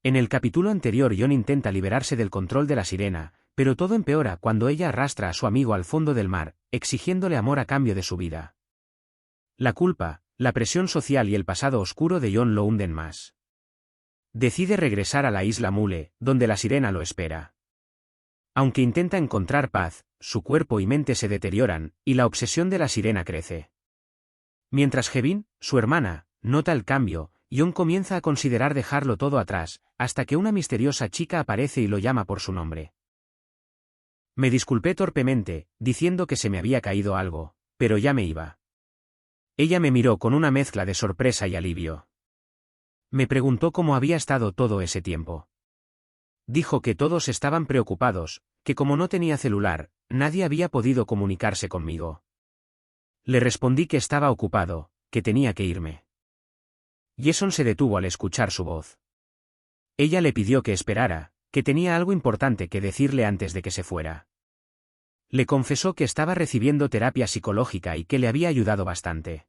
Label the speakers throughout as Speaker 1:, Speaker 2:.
Speaker 1: En el capítulo anterior John intenta liberarse del control de la sirena, pero todo empeora cuando ella arrastra a su amigo al fondo del mar, exigiéndole amor a cambio de su vida. La culpa, la presión social y el pasado oscuro de John lo hunden más. Decide regresar a la isla Mule, donde la sirena lo espera. Aunque intenta encontrar paz, su cuerpo y mente se deterioran, y la obsesión de la sirena crece. Mientras Gavin, su hermana, nota el cambio, John comienza a considerar dejarlo todo atrás, hasta que una misteriosa chica aparece y lo llama por su nombre. Me disculpé torpemente, diciendo que se me había caído algo, pero ya me iba. Ella me miró con una mezcla de sorpresa y alivio. Me preguntó cómo había estado todo ese tiempo. Dijo que todos estaban preocupados, que como no tenía celular, nadie había podido comunicarse conmigo. Le respondí que estaba ocupado, que tenía que irme. Jason se detuvo al escuchar su voz. Ella le pidió que esperara, que tenía algo importante que decirle antes de que se fuera. Le confesó que estaba recibiendo terapia psicológica y que le había ayudado bastante.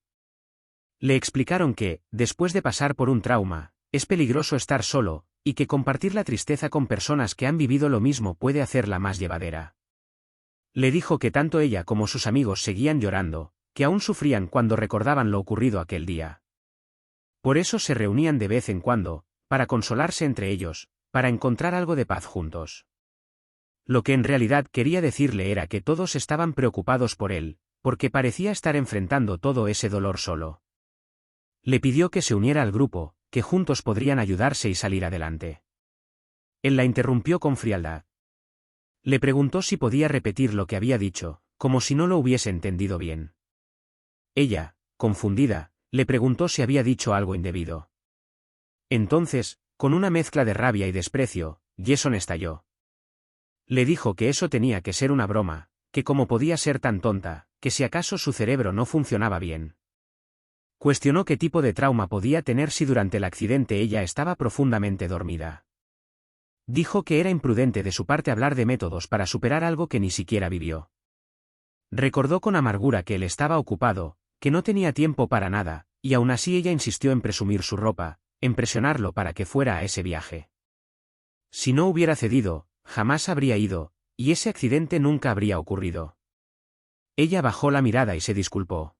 Speaker 1: Le explicaron que, después de pasar por un trauma, es peligroso estar solo, y que compartir la tristeza con personas que han vivido lo mismo puede hacerla más llevadera. Le dijo que tanto ella como sus amigos seguían llorando, que aún sufrían cuando recordaban lo ocurrido aquel día. Por eso se reunían de vez en cuando, para consolarse entre ellos, para encontrar algo de paz juntos. Lo que en realidad quería decirle era que todos estaban preocupados por él, porque parecía estar enfrentando todo ese dolor solo. Le pidió que se uniera al grupo, que juntos podrían ayudarse y salir adelante. Él la interrumpió con frialdad. Le preguntó si podía repetir lo que había dicho, como si no lo hubiese entendido bien. Ella, confundida, le preguntó si había dicho algo indebido. Entonces, con una mezcla de rabia y desprecio, Jason estalló. Le dijo que eso tenía que ser una broma, que cómo podía ser tan tonta, que si acaso su cerebro no funcionaba bien. Cuestionó qué tipo de trauma podía tener si durante el accidente ella estaba profundamente dormida. Dijo que era imprudente de su parte hablar de métodos para superar algo que ni siquiera vivió. Recordó con amargura que él estaba ocupado, que no tenía tiempo para nada, y aún así ella insistió en presumir su ropa, en presionarlo para que fuera a ese viaje. Si no hubiera cedido, jamás habría ido, y ese accidente nunca habría ocurrido. Ella bajó la mirada y se disculpó.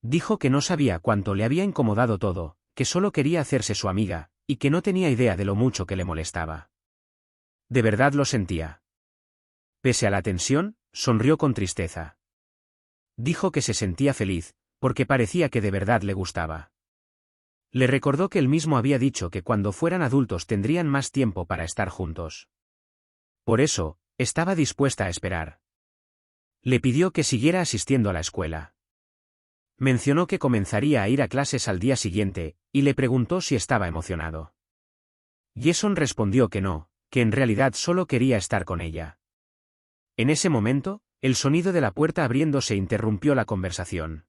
Speaker 1: Dijo que no sabía cuánto le había incomodado todo, que solo quería hacerse su amiga, y que no tenía idea de lo mucho que le molestaba. De verdad lo sentía. Pese a la tensión, sonrió con tristeza. Dijo que se sentía feliz, porque parecía que de verdad le gustaba. Le recordó que él mismo había dicho que cuando fueran adultos tendrían más tiempo para estar juntos. Por eso, estaba dispuesta a esperar. Le pidió que siguiera asistiendo a la escuela. Mencionó que comenzaría a ir a clases al día siguiente, y le preguntó si estaba emocionado. Jason respondió que no, que en realidad solo quería estar con ella. En ese momento, el sonido de la puerta abriéndose interrumpió la conversación.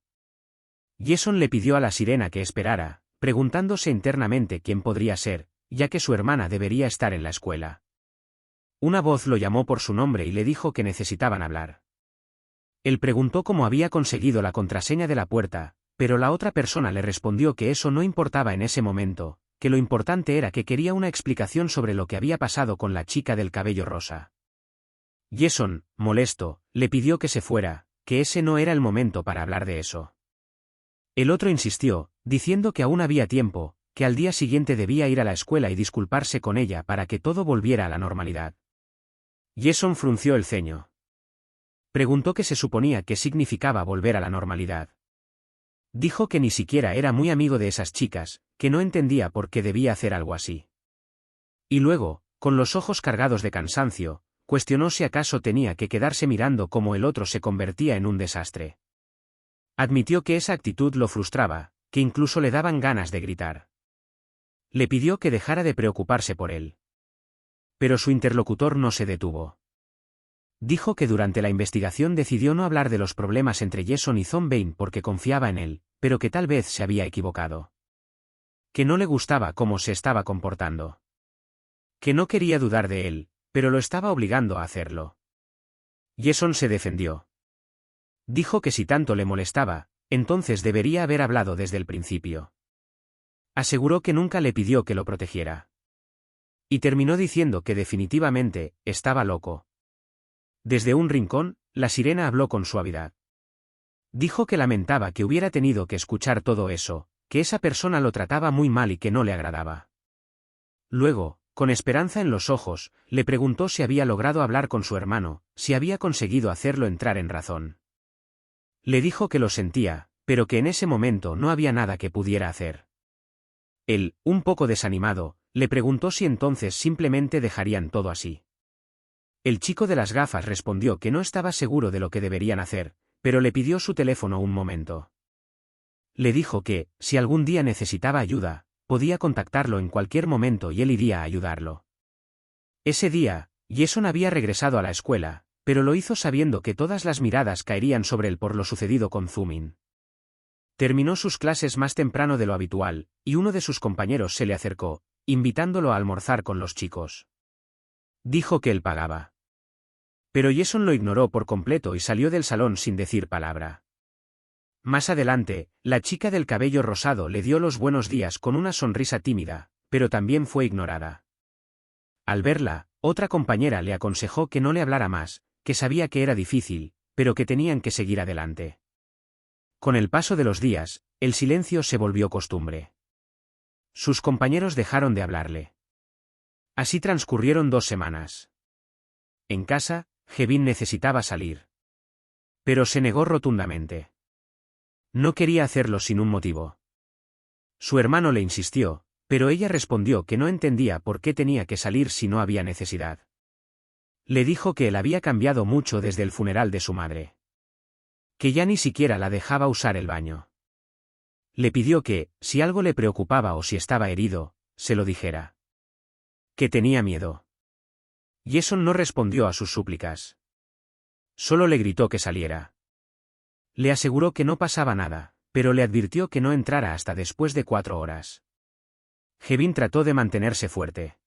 Speaker 1: Jason le pidió a la sirena que esperara, preguntándose internamente quién podría ser, ya que su hermana debería estar en la escuela. Una voz lo llamó por su nombre y le dijo que necesitaban hablar. Él preguntó cómo había conseguido la contraseña de la puerta, pero la otra persona le respondió que eso no importaba en ese momento, que lo importante era que quería una explicación sobre lo que había pasado con la chica del cabello rosa. Jason, molesto, le pidió que se fuera, que ese no era el momento para hablar de eso. El otro insistió, diciendo que aún había tiempo, que al día siguiente debía ir a la escuela y disculparse con ella para que todo volviera a la normalidad. Jason frunció el ceño. Preguntó qué se suponía que significaba volver a la normalidad. Dijo que ni siquiera era muy amigo de esas chicas, que no entendía por qué debía hacer algo así. Y luego, con los ojos cargados de cansancio, cuestionó si acaso tenía que quedarse mirando cómo el otro se convertía en un desastre. Admitió que esa actitud lo frustraba, que incluso le daban ganas de gritar. Le pidió que dejara de preocuparse por él. Pero su interlocutor no se detuvo. Dijo que durante la investigación decidió no hablar de los problemas entre Jason y Zombie porque confiaba en él, pero que tal vez se había equivocado. Que no le gustaba cómo se estaba comportando. Que no quería dudar de él, pero lo estaba obligando a hacerlo. Jason se defendió. Dijo que si tanto le molestaba, entonces debería haber hablado desde el principio. Aseguró que nunca le pidió que lo protegiera. Y terminó diciendo que definitivamente estaba loco. Desde un rincón, la sirena habló con suavidad. Dijo que lamentaba que hubiera tenido que escuchar todo eso, que esa persona lo trataba muy mal y que no le agradaba. Luego, con esperanza en los ojos, le preguntó si había logrado hablar con su hermano, si había conseguido hacerlo entrar en razón. Le dijo que lo sentía, pero que en ese momento no había nada que pudiera hacer. Él, un poco desanimado, le preguntó si entonces simplemente dejarían todo así. El chico de las gafas respondió que no estaba seguro de lo que deberían hacer, pero le pidió su teléfono un momento. Le dijo que, si algún día necesitaba ayuda, podía contactarlo en cualquier momento y él iría a ayudarlo. Ese día, Jason había regresado a la escuela, pero lo hizo sabiendo que todas las miradas caerían sobre él por lo sucedido con Zumin. Terminó sus clases más temprano de lo habitual, y uno de sus compañeros se le acercó, invitándolo a almorzar con los chicos. Dijo que él pagaba. Pero Jason lo ignoró por completo y salió del salón sin decir palabra. Más adelante, la chica del cabello rosado le dio los buenos días con una sonrisa tímida, pero también fue ignorada. Al verla, otra compañera le aconsejó que no le hablara más, que sabía que era difícil, pero que tenían que seguir adelante. Con el paso de los días, el silencio se volvió costumbre. Sus compañeros dejaron de hablarle. Así transcurrieron 2 semanas. En casa, Gavin necesitaba salir. Pero se negó rotundamente. No quería hacerlo sin un motivo. Su hermano le insistió, pero ella respondió que no entendía por qué tenía que salir si no había necesidad. Le dijo que él había cambiado mucho desde el funeral de su madre. Que ya ni siquiera la dejaba usar el baño. Le pidió que, si algo le preocupaba o si estaba herido, se lo dijera. Que tenía miedo. Jason no respondió a sus súplicas. Solo le gritó que saliera. Le aseguró que no pasaba nada, pero le advirtió que no entrara hasta después de 4 horas. Gavin trató de mantenerse fuerte.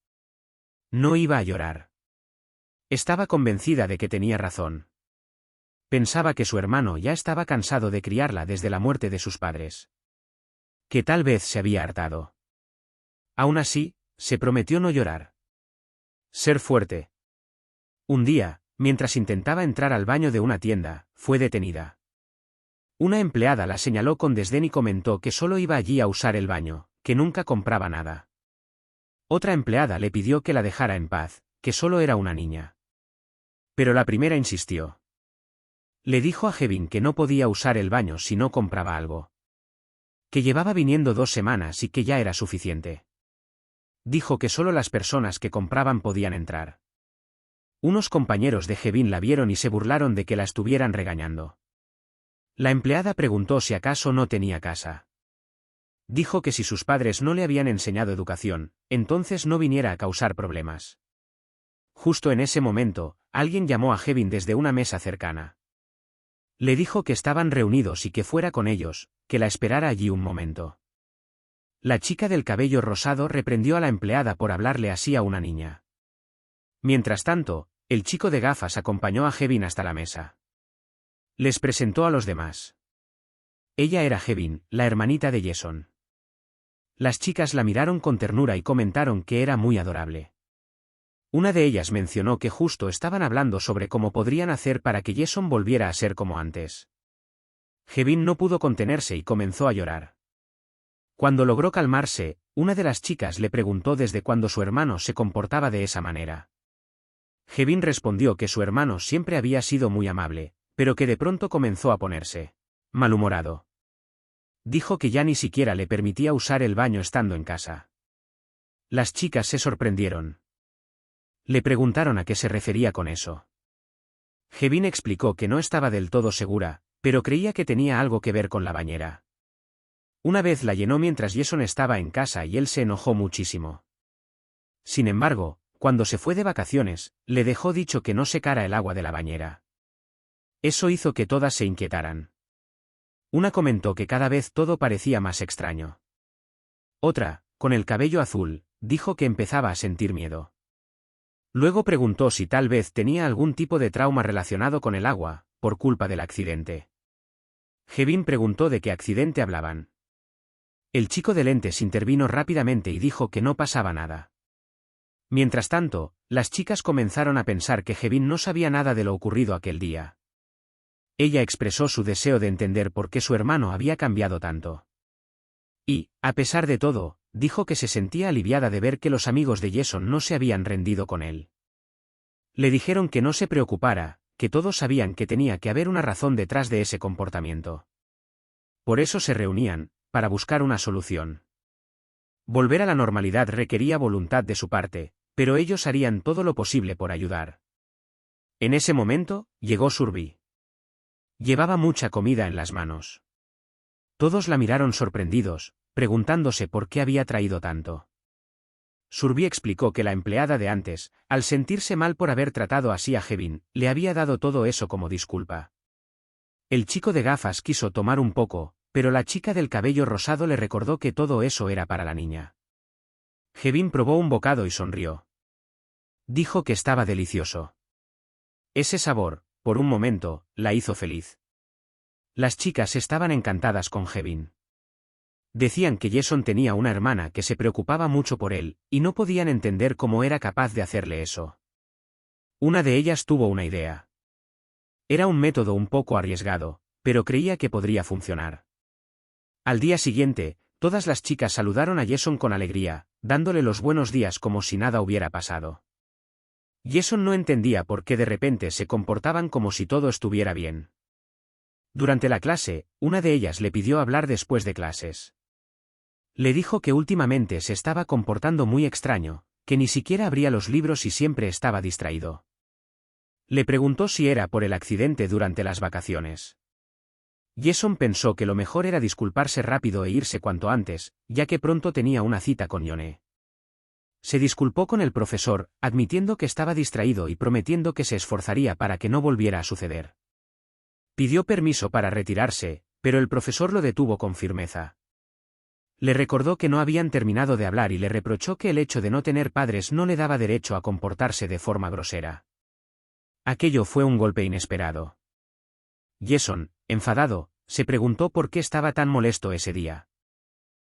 Speaker 1: No iba a llorar. Estaba convencida de que tenía razón. Pensaba que su hermano ya estaba cansado de criarla desde la muerte de sus padres. Que tal vez se había hartado. Aún así, se prometió no llorar. Ser fuerte. Un día, mientras intentaba entrar al baño de una tienda, fue detenida. Una empleada la señaló con desdén y comentó que solo iba allí a usar el baño, que nunca compraba nada. Otra empleada le pidió que la dejara en paz, que solo era una niña. Pero la primera insistió. Le dijo a Gavin que no podía usar el baño si no compraba algo. Que llevaba viniendo 2 semanas y que ya era suficiente. Dijo que solo las personas que compraban podían entrar. Unos compañeros de Gavin la vieron y se burlaron de que la estuvieran regañando. La empleada preguntó si acaso no tenía casa. Dijo que si sus padres no le habían enseñado educación, entonces no viniera a causar problemas. Justo en ese momento, alguien llamó a Gavin desde una mesa cercana. Le dijo que estaban reunidos y que fuera con ellos, que la esperara allí un momento. La chica del cabello rosado reprendió a la empleada por hablarle así a una niña. Mientras tanto, el chico de gafas acompañó a Gavin hasta la mesa. Les presentó a los demás. Ella era Gavin, la hermanita de Jason. Las chicas la miraron con ternura y comentaron que era muy adorable. Una de ellas mencionó que justo estaban hablando sobre cómo podrían hacer para que Jason volviera a ser como antes. Gavin no pudo contenerse y comenzó a llorar. Cuando logró calmarse, una de las chicas le preguntó desde cuándo su hermano se comportaba de esa manera. Gavin respondió que su hermano siempre había sido muy amable, pero que de pronto comenzó a ponerse malhumorado. Dijo que ya ni siquiera le permitía usar el baño estando en casa. Las chicas se sorprendieron. Le preguntaron a qué se refería con eso. Gavin explicó que no estaba del todo segura, pero creía que tenía algo que ver con la bañera. Una vez la llenó mientras Jason estaba en casa y él se enojó muchísimo. Sin embargo, cuando se fue de vacaciones, le dejó dicho que no secara el agua de la bañera. Eso hizo que todas se inquietaran. Una comentó que cada vez todo parecía más extraño. Otra, con el cabello azul, dijo que empezaba a sentir miedo. Luego preguntó si tal vez tenía algún tipo de trauma relacionado con el agua, por culpa del accidente. Gavin preguntó de qué accidente hablaban. El chico de lentes intervino rápidamente y dijo que no pasaba nada. Mientras tanto, las chicas comenzaron a pensar que Hevin no sabía nada de lo ocurrido aquel día. Ella expresó su deseo de entender por qué su hermano había cambiado tanto. Y, a pesar de todo, dijo que se sentía aliviada de ver que los amigos de Jason no se habían rendido con él. Le dijeron que no se preocupara, que todos sabían que tenía que haber una razón detrás de ese comportamiento. Por eso se reunían, para buscar una solución. Volver a la normalidad requería voluntad de su parte, pero ellos harían todo lo posible por ayudar. En ese momento, llegó Surby. Llevaba mucha comida en las manos. Todos la miraron sorprendidos, preguntándose por qué había traído tanto. Surby explicó que la empleada de antes, al sentirse mal por haber tratado así a Hevin, le había dado todo eso como disculpa. El chico de gafas quiso tomar un poco, pero la chica del cabello rosado le recordó que todo eso era para la niña. Hevin probó un bocado y sonrió. Dijo que estaba delicioso. Ese sabor, por un momento, la hizo feliz. Las chicas estaban encantadas con Hevin. Decían que Jason tenía una hermana que se preocupaba mucho por él, y no podían entender cómo era capaz de hacerle eso. Una de ellas tuvo una idea. Era un método un poco arriesgado, pero creía que podría funcionar. Al día siguiente, todas las chicas saludaron a Jason con alegría, dándole los buenos días como si nada hubiera pasado. Jason no entendía por qué de repente se comportaban como si todo estuviera bien. Durante la clase, una de ellas le pidió hablar después de clases. Le dijo que últimamente se estaba comportando muy extraño, que ni siquiera abría los libros y siempre estaba distraído. Le preguntó si era por el accidente durante las vacaciones. Jason pensó que lo mejor era disculparse rápido e irse cuanto antes, ya que pronto tenía una cita con Yone. Se disculpó con el profesor, admitiendo que estaba distraído y prometiendo que se esforzaría para que no volviera a suceder. Pidió permiso para retirarse, pero el profesor lo detuvo con firmeza. Le recordó que no habían terminado de hablar y le reprochó que el hecho de no tener padres no le daba derecho a comportarse de forma grosera. Aquello fue un golpe inesperado. Jason, enfadado, se preguntó por qué estaba tan molesto ese día.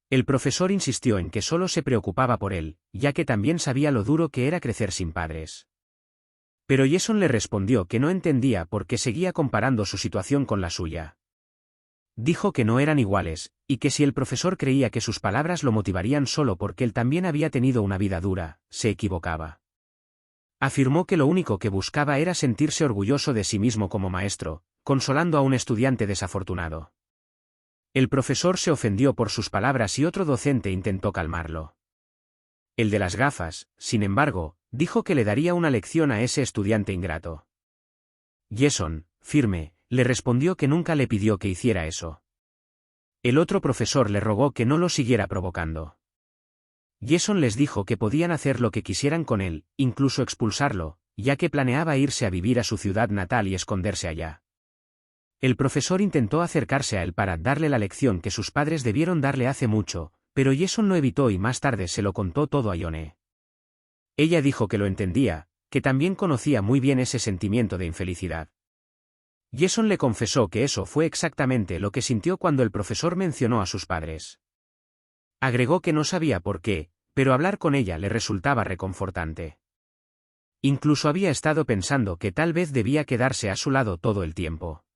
Speaker 1: El profesor insistió en que solo se preocupaba por él, ya que también sabía lo duro que era crecer sin padres. Pero Jason le respondió que no entendía por qué seguía comparando su situación con la suya. Dijo que no eran iguales, y que si el profesor creía que sus palabras lo motivarían solo porque él también había tenido una vida dura, se equivocaba. Afirmó que lo único que buscaba era sentirse orgulloso de sí mismo como maestro, consolando a un estudiante desafortunado. El profesor se ofendió por sus palabras y otro docente intentó calmarlo. El de las gafas, sin embargo, dijo que le daría una lección a ese estudiante ingrato. Jason, firme, le respondió que nunca le pidió que hiciera eso. El otro profesor le rogó que no lo siguiera provocando. Jason les dijo que podían hacer lo que quisieran con él, incluso expulsarlo, ya que planeaba irse a vivir a su ciudad natal y esconderse allá. El profesor intentó acercarse a él para darle la lección que sus padres debieron darle hace mucho, pero Jason lo evitó y más tarde se lo contó todo a Yone. Ella dijo que lo entendía, que también conocía muy bien ese sentimiento de infelicidad. Jason le confesó que eso fue exactamente lo que sintió cuando el profesor mencionó a sus padres. Agregó que no sabía por qué, pero hablar con ella le resultaba reconfortante. Incluso había estado pensando que tal vez debía quedarse a su lado todo el tiempo.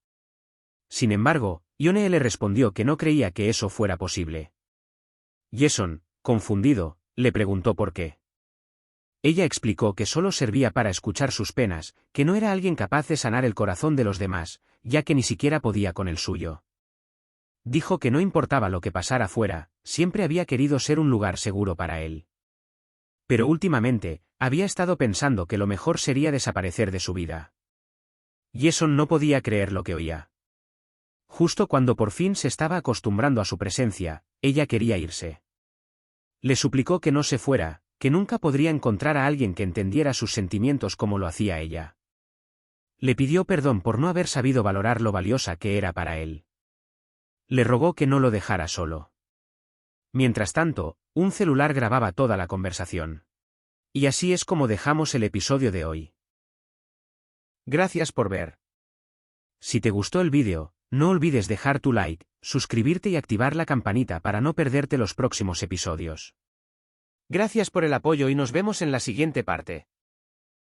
Speaker 1: Sin embargo, Yone le respondió que no creía que eso fuera posible. Jason, confundido, le preguntó por qué. Ella explicó que solo servía para escuchar sus penas, que no era alguien capaz de sanar el corazón de los demás, ya que ni siquiera podía con el suyo. Dijo que no importaba lo que pasara fuera, siempre había querido ser un lugar seguro para él. Pero últimamente, había estado pensando que lo mejor sería desaparecer de su vida. Jason no podía creer lo que oía. Justo cuando por fin se estaba acostumbrando a su presencia, ella quería irse. Le suplicó que no se fuera, que nunca podría encontrar a alguien que entendiera sus sentimientos como lo hacía ella. Le pidió perdón por no haber sabido valorar lo valiosa que era para él. Le rogó que no lo dejara solo. Mientras tanto, un celular grababa toda la conversación. Y así es como dejamos el episodio de hoy. Gracias por ver. Si te gustó el vídeo, no olvides dejar tu like, suscribirte y activar la campanita para no perderte los próximos episodios. Gracias por el apoyo y nos vemos en la siguiente parte.